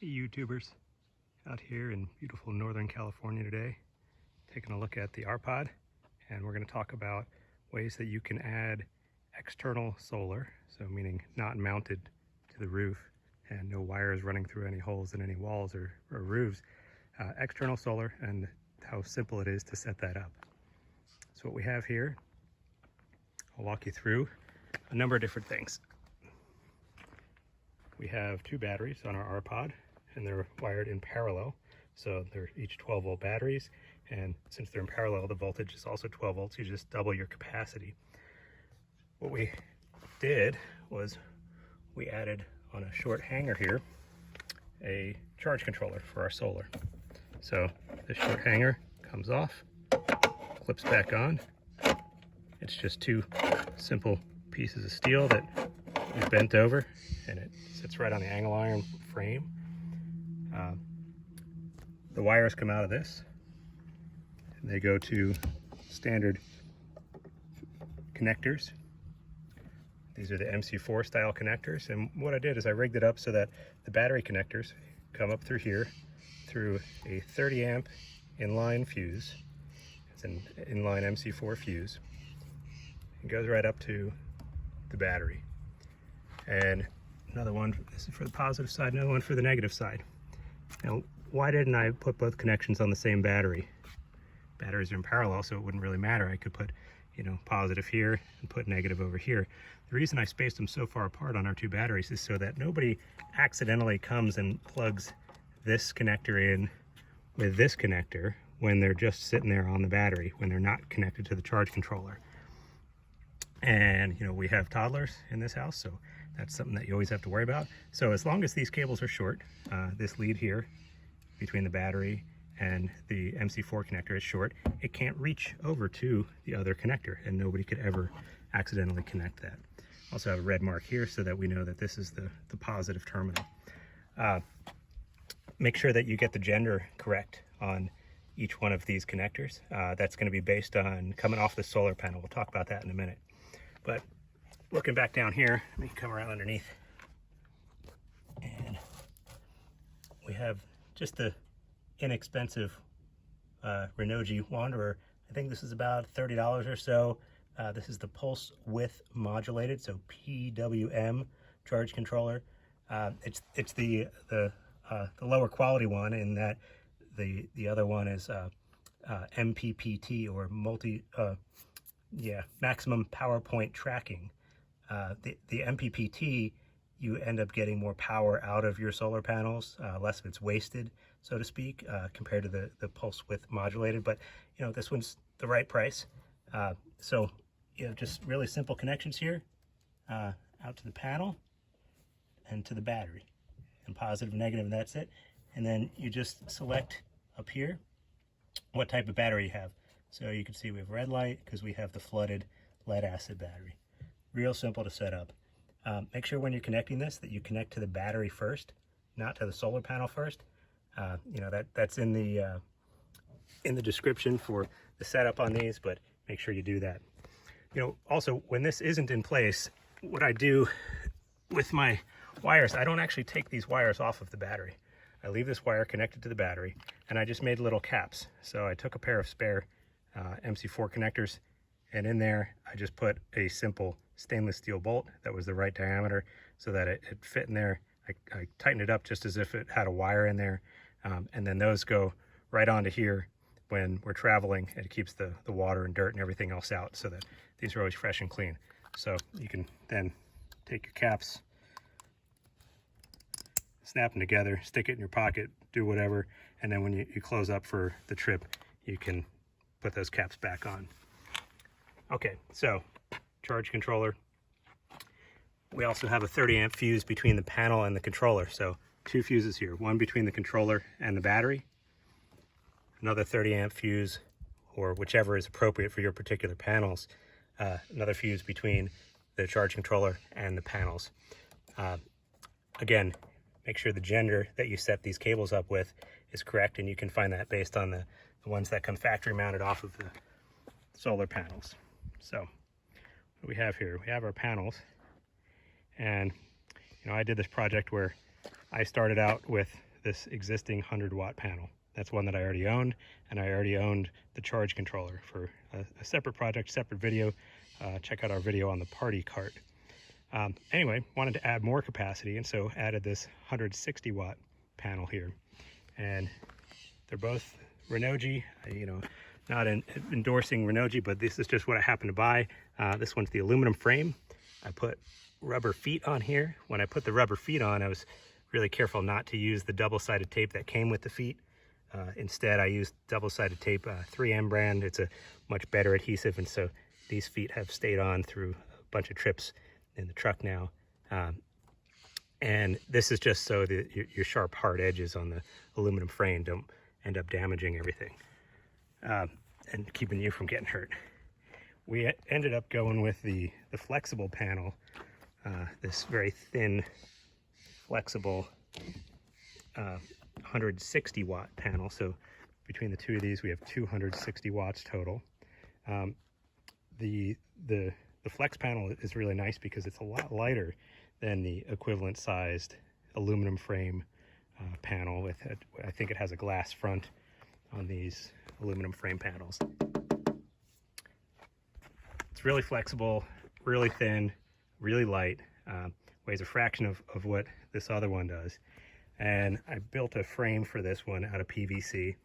Hey YouTubers, out here in beautiful Northern California today, taking a look at the R-Pod, and we're going to talk about ways that you can add external solar, so meaning not mounted to the roof and no wires running through any holes in any walls or roofs, external solar, and how simple it is to set that up. So what we have here, I'll walk you through a number of different things. We have two batteries on our R-Pod, and they're wired in parallel. So they're each 12-volt batteries, and since they're in parallel, the voltage is also 12 volts. You just double your capacity. What we did was we added on a short hanger here a charge controller for our solar. So this short hanger comes off, clips back on. It's just two simple pieces of steel that we bent over, and it sits right on the angle iron frame. The wires come out of this, and they go to standard connectors. These are the MC4 style connectors, and what I did is I rigged it up so that the battery connectors come up through here through a 30 amp inline fuse. It's an inline MC4 fuse. It goes right up to the battery. And another one, this is for the positive side, another one for the negative side. Now, why didn't I put both connections on the same battery? Batteries are in parallel, so it wouldn't really matter. I could put, positive here and put negative over here. The reason I spaced them so far apart on our two batteries is so that nobody accidentally comes and plugs this connector in with this connector when they're just sitting there on the battery, when they're not connected to the charge controller. And, we have toddlers in this house, so that's something that you always have to worry about. So as long as these cables are short, this lead here between the battery and the MC4 connector is short, it can't reach over to the other connector, and nobody could ever accidentally connect that. Also have a red mark here so that we know that this is the positive terminal. Make sure that you get the gender correct on each one of these connectors. That's going to be based on coming off the solar panel. We'll talk about that in a minute. But looking back down here, let me come around underneath, and we have just the inexpensive Renogy Wanderer. I think this is about $30 or so. This is the pulse width modulated, so PWM charge controller. It's the lower quality one, in that the other one is MPPT, or maximum power point tracking. The MPPT, you end up getting more power out of your solar panels, less of it's wasted, so to speak, compared to the pulse width modulated. But this one's the right price. So just really simple connections here, out to the panel and to the battery, and positive and negative, and that's it. And then you just select up here what type of battery you have. So you can see we have red light because we have the flooded lead acid battery. Real simple to set up. Make sure when you're connecting this that you connect to the battery first, not to the solar panel first. That's in the description for the setup on these, but make sure you do that. Also, when this isn't in place, what I do with my wires, I don't actually take these wires off of the battery. I leave this wire connected to the battery, and I just made little caps. So I took a pair of spare MC4 connectors, and in there I just put a simple stainless steel bolt that was the right diameter so that it fit in there. I tightened it up just as if it had a wire in there, and then those go right onto here when we're traveling. It keeps the water and dirt and everything else out, so that these are always fresh and clean. So you can then take your caps, snap them together, stick it in your pocket, do whatever, and then when you close up for the trip, you can put those caps back on. Okay, so charge controller. We also have a 30 amp fuse between the panel and the controller. So two fuses here, one between the controller and the battery, another 30 amp fuse, or whichever is appropriate for your particular panels, another fuse between the charge controller and the panels. Again, make sure the gender that you set these cables up with is correct, and you can find that based on the ones that come factory mounted off of the solar panels. So what do we have here? We have our panels, and I did this project where I started out with this existing 100-watt panel. That's one that I already owned, and I already owned the charge controller for a separate project, separate video. Check out our video on the party cart. Anyway, wanted to add more capacity, and so added this 160-watt panel here. And they're both Renogy. Not endorsing Renogy, but this is just what I happened to buy. This one's the aluminum frame. I put rubber feet on here. When I put the rubber feet on, I was really careful not to use the double-sided tape that came with the feet. Instead, I used double-sided tape, 3M brand. It's a much better adhesive, and so these feet have stayed on through a bunch of trips in the truck now. And this is just so that your sharp, hard edges on the aluminum frame don't end up damaging everything and keeping you from getting hurt. We ended up going with the flexible panel, this very thin, flexible 160-watt panel. So between the two of these, we have 260 watts total. The flex panel is really nice because it's a lot lighter than the equivalent sized aluminum frame panel. I think it has a glass front on these aluminum frame panels. It's really flexible, really thin, really light, weighs a fraction of what this other one does. And I built a frame for this one out of PVC.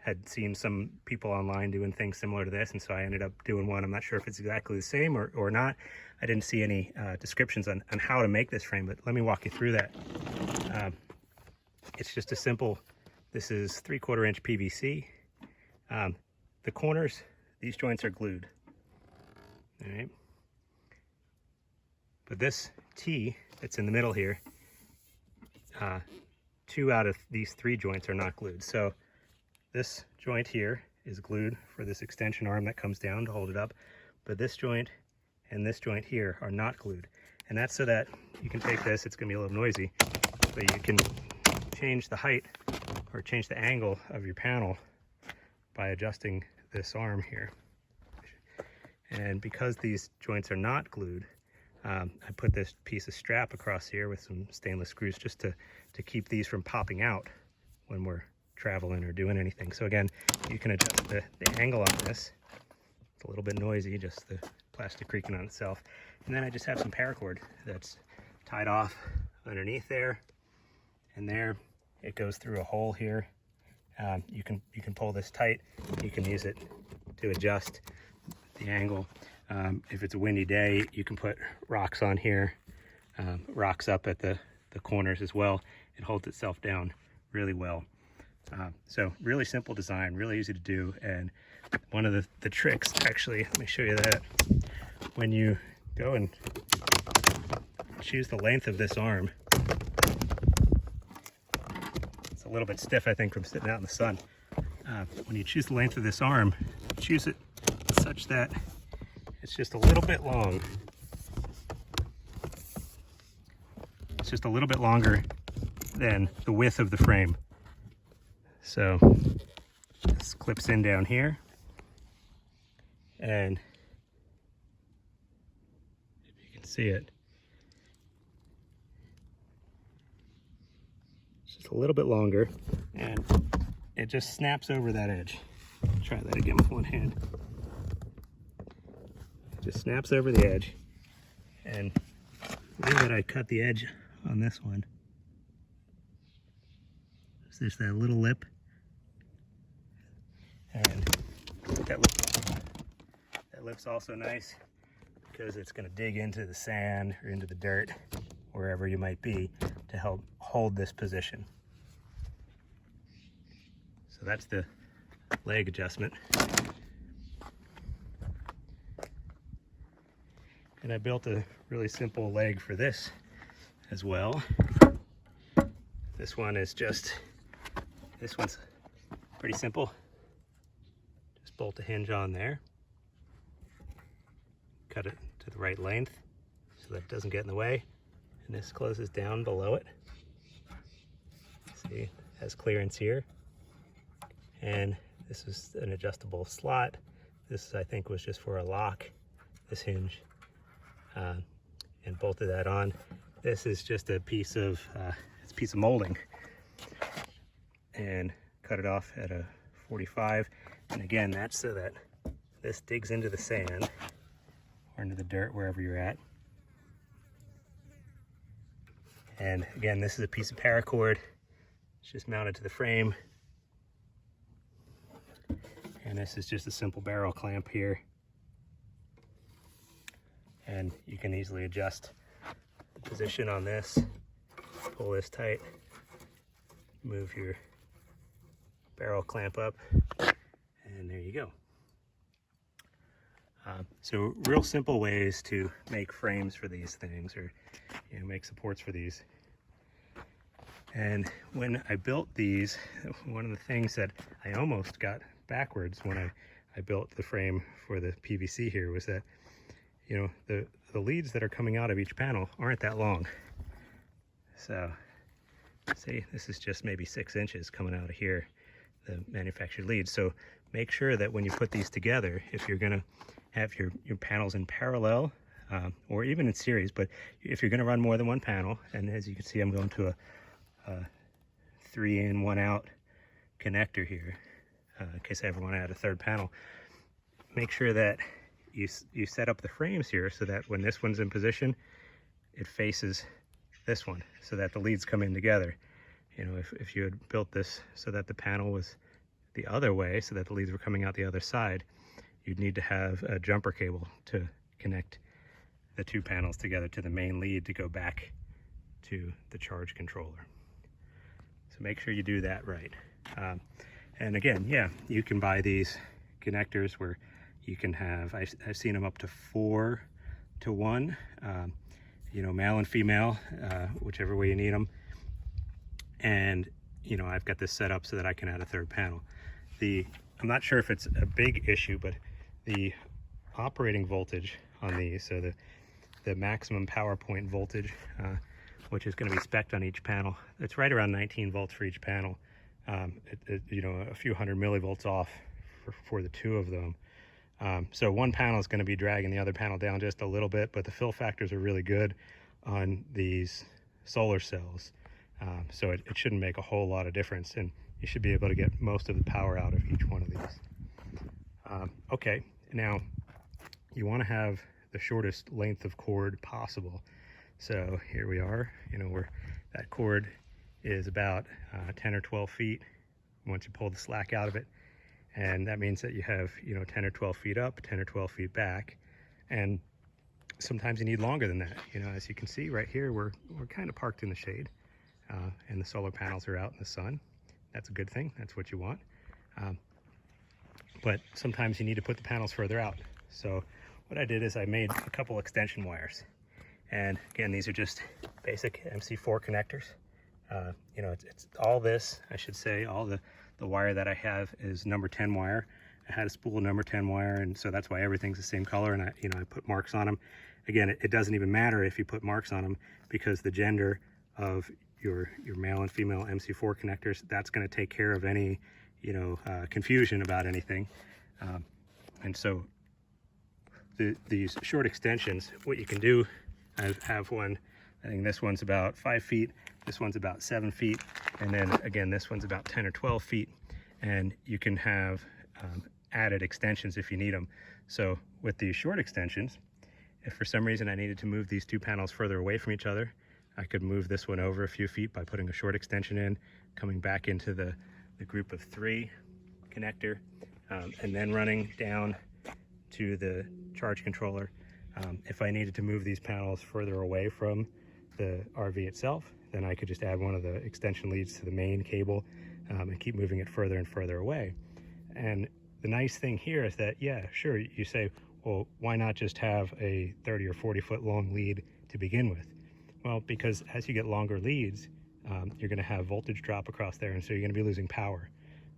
Had seen some people online doing things similar to this, and so I ended up doing one. I'm not sure if it's exactly the same or not. I didn't see any descriptions on how to make this frame, but let me walk you through that. It's just a simple, this is 3/4 inch PVC. The corners, these joints are glued. All right. But this T that's in the middle here, 2 out of these 3 joints are not glued. So this joint here is glued for this extension arm that comes down to hold it up, but this joint and this joint here are not glued. And that's so that you can take this, it's gonna be a little noisy, but you can change the height or change the angle of your panel by adjusting this arm here. And because these joints are not glued, I put this piece of strap across here with some stainless screws just to keep these from popping out when we're traveling or doing anything. So again, you can adjust the angle on this. It's a little bit noisy, just the plastic creaking on itself. And then I just have some paracord that's tied off underneath there, and there it goes through a hole here. You can pull this tight. You can use it to adjust the angle. If it's a windy day, you can put rocks on here, rocks up at the corners as well. It holds itself down really well. So really simple design, really easy to do. And one of the tricks, actually, let me show you that. When you go and choose the length of this arm, it's a little bit stiff, I think, from sitting out in the sun. When you choose the length of this arm, choose it such that it's just a little bit long. It's just a little bit longer than the width of the frame. So this clips in down here, and if you can see it, it's just a little bit longer, and it just snaps over that edge. Try that again with one hand. It just snaps over the edge, and the way that I cut the edge on this one, so there's that little lip, and that lip's also nice because it's going to dig into the sand or into the dirt, wherever you might be, to help hold this position. So that's the leg adjustment. And I built a really simple leg for this as well. This one is this one's pretty simple. Just bolt a hinge on there. Cut it to the right length so that it doesn't get in the way. And this closes down below it. See, it has clearance here. And this is an adjustable slot. This, I think, was just for a lock, this hinge. And bolted that on. This is just a piece of molding. and cut it off at a 45. And again, that's so that this digs into the sand or into the dirt, wherever you're at. And again, this is a piece of paracord. It's just mounted to the frame. And this is just a simple barrel clamp here. And you can easily adjust the position on this. Pull this tight, move your barrel clamp up, and there you go. So real simple ways to make frames for these things, or make supports for these. And when I built these, one of the things that I almost got backwards when I built the frame for the PVC here was that, the leads that are coming out of each panel aren't that long. So see, this is just maybe 6 inches coming out of here, the manufactured leads. So make sure that when you put these together, if you're gonna have your panels in parallel, or even in series, but if you're gonna run more than one panel, and as you can see, I'm going to a 3 in 1 out connector here, in case I ever want to add a third panel. Make sure that you set up the frames here so that when this one's in position, it faces this one, so that the leads come in together. If you had built this so that the panel was the other way, so that the leads were coming out the other side, you'd need to have a jumper cable to connect the two panels together to the main lead to go back to the charge controller. So make sure you do that right. And again, yeah, you can buy these connectors where you can have, I've seen them up to 4 to 1, male and female, whichever way you need them. And I've got this set up so that I can add a third panel. I'm not sure if it's a big issue, but the operating voltage on these, so the maximum power point voltage, which is going to be spec'd on each panel, it's right around 19 volts for each panel. A few hundred millivolts off for the two of them. So one panel is going to be dragging the other panel down just a little bit, but the fill factors are really good on these solar cells. So it shouldn't make a whole lot of difference, and you should be able to get most of the power out of each one of these. Okay, now you want to have the shortest length of cord possible. So here we are, where that cord is about 10 or 12 feet once you pull the slack out of it. And that means that you have, 10 or 12 feet up, 10 or 12 feet back. And sometimes you need longer than that. As you can see right here, we're kind of parked in the shade, and the solar panels are out in the sun. That's a good thing. That's what you want. But sometimes you need to put the panels further out. So what I did is I made a couple extension wires. And again, these are just basic MC4 connectors. It's all this, I should say, all the wire that I have is number 10 wire. I had a spool of number 10 wire, and so that's why everything's the same color, and I put marks on them. Again, it doesn't even matter if you put marks on them, because the gender of your male and female MC4 connectors, that's going to take care of any confusion about anything. And so these short extensions, what you can do, I have one, I think this one's about 5 feet, this one's about 7 feet, and then again this one's about 10 or 12 feet, and you can have added extensions if you need them. So with these short extensions, if for some reason I needed to move these two panels further away from each other, I could move this one over a few feet by putting a short extension in, coming back into the group of 3 connector, and then running down to the charge controller. If I needed to move these panels further away from the RV itself, then I could just add one of the extension leads to the main cable, and keep moving it further and further away. And the nice thing here is that, yeah, sure, you say, well, why not just have a 30 or 40 foot long lead to begin with? Well, because as you get longer leads, you're going to have voltage drop across there, and so you're going to be losing power.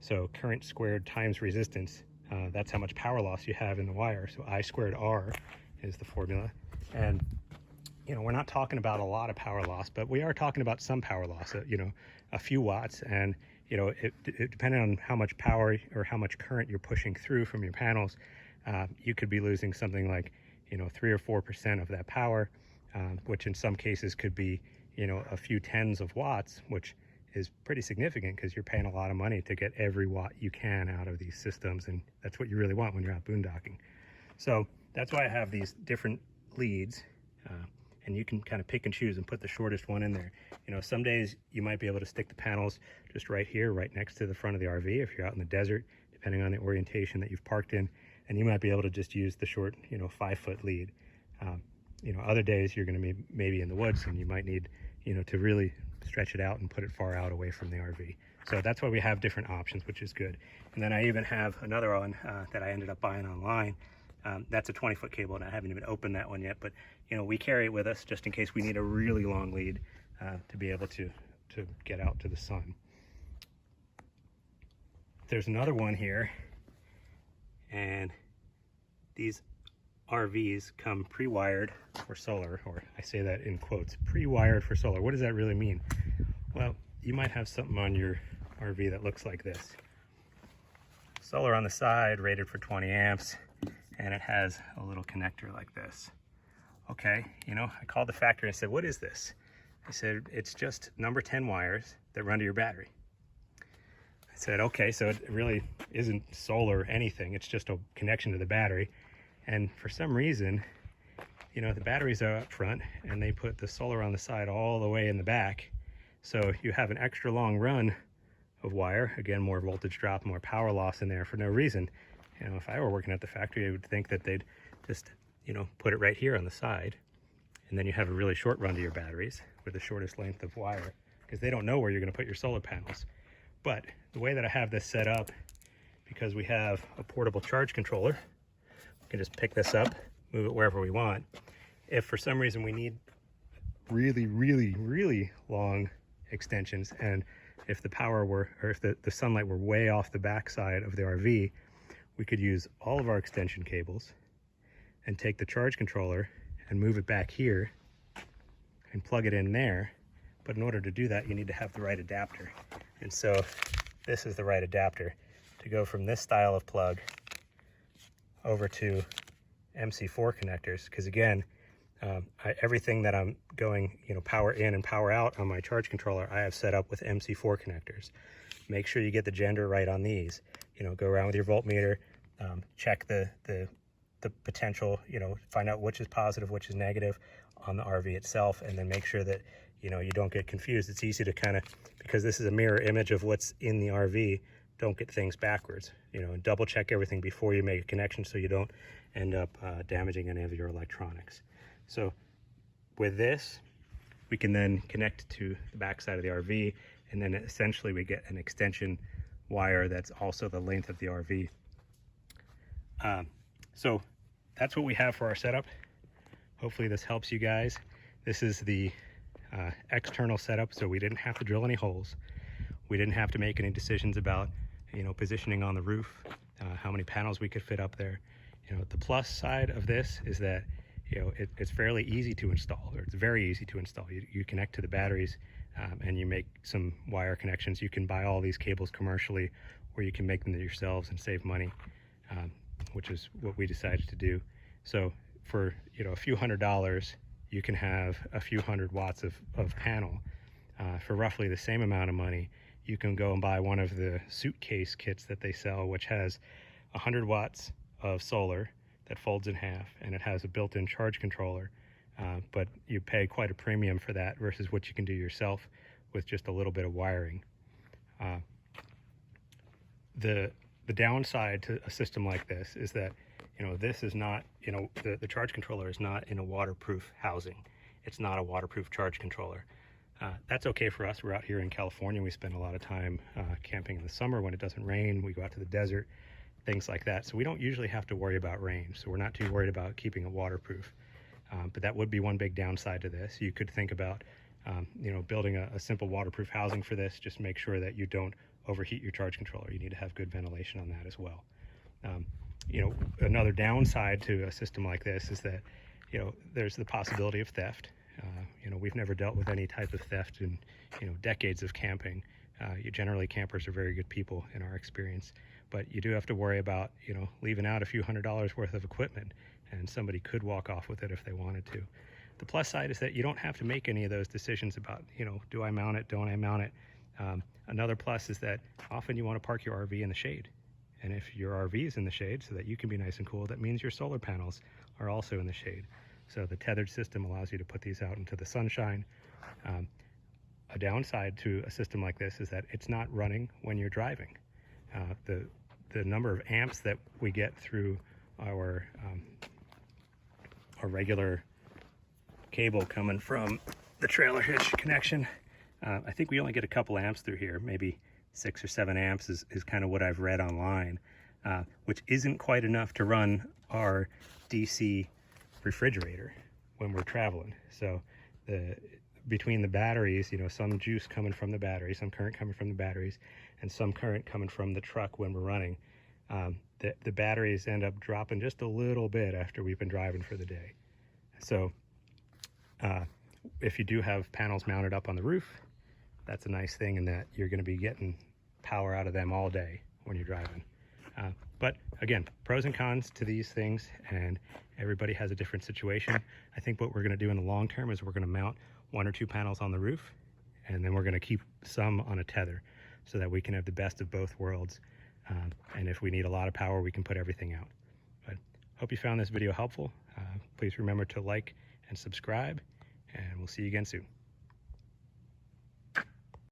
So current squared times resistance, that's how much power loss you have in the wire. So I squared R is the formula. And we're not talking about a lot of power loss, but we are talking about some power loss, a few watts. And it depending on how much power or how much current you're pushing through from your panels, you could be losing something like 3 or 4% of that power, which in some cases could be a few tens of watts, which is pretty significant because you're paying a lot of money to get every watt you can out of these systems, and that's what you really want when you're out boondocking. So that's why I have these different leads, and you can kind of pick and choose and put the shortest one in there. You know, some days you might be able to stick the panels just right here, right next to the front of the RV if you're out in the desert, depending on the orientation that you've parked in, and you might be able to just use the short, 5-foot lead. Other days you're going to be maybe in the woods, and you might need, to really stretch it out and put it far out away from the RV. So that's why we have different options, which is good. And then I even have another one that I ended up buying online. That's a 20-foot cable, and I haven't even opened that one yet, but we carry it with us just in case we need a really long lead to be able to get out to the sun. There's another one here, and these RVs come pre-wired for solar, or I say that in quotes, pre-wired for solar. What does that really mean? Well, you might have something on your RV that looks like this. Solar on the side, rated for 20 amps, and it has a little connector like this. Okay, I called the factory and I said, what is this? I said, it's just number 10 wires that run to your battery. I said, okay, so it really isn't solar or anything. It's just a connection to the battery. And for some reason, the batteries are up front and they put the solar on the side all the way in the back. So you have an extra long run of wire. Again, more voltage drop, more power loss in there for no reason. If I were working at the factory, I would think that they'd just, put it right here on the side. And then you have a really short run to your batteries with the shortest length of wire, because they don't know where you're going to put your solar panels. But the way that I have this set up, because we have a portable charge controller, we can just pick this up, move it wherever we want. If for some reason we need really, really, really long extensions, and if the power were, or if the sunlight were way off the backside of the RV, we could use all of our extension cables and take the charge controller and move it back here and plug it in there. But in order to do that, you need to have the right adapter. And so this is the right adapter to go from this style of plug over to MC4 connectors. Because again, everything that I'm going, power in and power out on my charge controller, I have set up with MC4 connectors. Make sure you get the gender right on these. Go around with your voltmeter, check the potential, find out which is positive, which is negative on the RV itself, and then make sure that, you don't get confused. It's easy to kind of, because this is a mirror image of what's in the RV, don't get things backwards, and double check everything before you make a connection so you don't end up damaging any of your electronics. So with this, we can then connect to the back side of the RV, and then essentially we get an extension wire that's also the length of the RV. So that's what we have for our setup. Hopefully this helps you guys. This is the external setup, so we didn't have to drill any holes. We didn't have to make any decisions about, positioning on the roof, how many panels we could fit up there. The plus side of this is that, it's fairly easy to install, or it's very easy to install. You connect to the batteries, and you make some wire connections. You can buy all these cables commercially, or you can make them yourselves and save money, which is what we decided to do. So for a few $100s, you can have a few 100 watts of panel. For roughly the same amount of money, you can go and buy one of the Suitcase kits that they sell, which has 100 watts of solar that folds in half, and it has a built-in charge controller. But you pay quite a premium for that versus what you can do yourself with just a little bit of wiring. The downside to a system like this is that, this is not, the charge controller is not in a waterproof housing. It's not a waterproof charge controller. That's okay for us. We're out here in California. We spend a lot of time camping in the summer when it doesn't rain. We go out to the desert, things like that. So we don't usually have to worry about rain. So we're not too worried about keeping it waterproof. But that would be one big downside to this. You could think about, building a simple waterproof housing for this. Just make sure that you don't overheat your charge controller. You need to have good ventilation on that as well. Another downside to a system like this is that, there's the possibility of theft. We've never dealt with any type of theft in, decades of camping. Generally, campers are very good people in our experience, but you do have to worry about, leaving out a few $100s worth of equipment, and somebody could walk off with it if they wanted to. The plus side is that you don't have to make any of those decisions about, do I mount it, don't I mount it? Another plus is that often you want to park your RV in the shade. And if your RV is in the shade so that you can be nice and cool, that means your solar panels are also in the shade. So the tethered system allows you to put these out into the sunshine. A downside to a system like this is that it's not running when you're driving. The number of amps that we get through our regular cable coming from the trailer hitch connection, I think we only get a couple amps through here, maybe 6 or 7 amps is kind of what I've read online, which isn't quite enough to run our DC refrigerator when we're traveling. So between the batteries, you know, some juice coming from the battery, some current coming from the batteries, and some current coming from the truck when we're running, the batteries end up dropping just a little bit after we've been driving for the day. So if you do have panels mounted up on the roof, that's a nice thing in that you're going to be getting power out of them all day when you're driving. But again, pros and cons to these things, and everybody has a different situation. I think what we're going to do in the long term is we're going to mount 1 or 2 panels on the roof, and then we're going to keep some on a tether so that we can have the best of both worlds. And if we need a lot of power, we can put everything out. But hope you found this video helpful. Please remember to like and subscribe, and we'll see you again soon.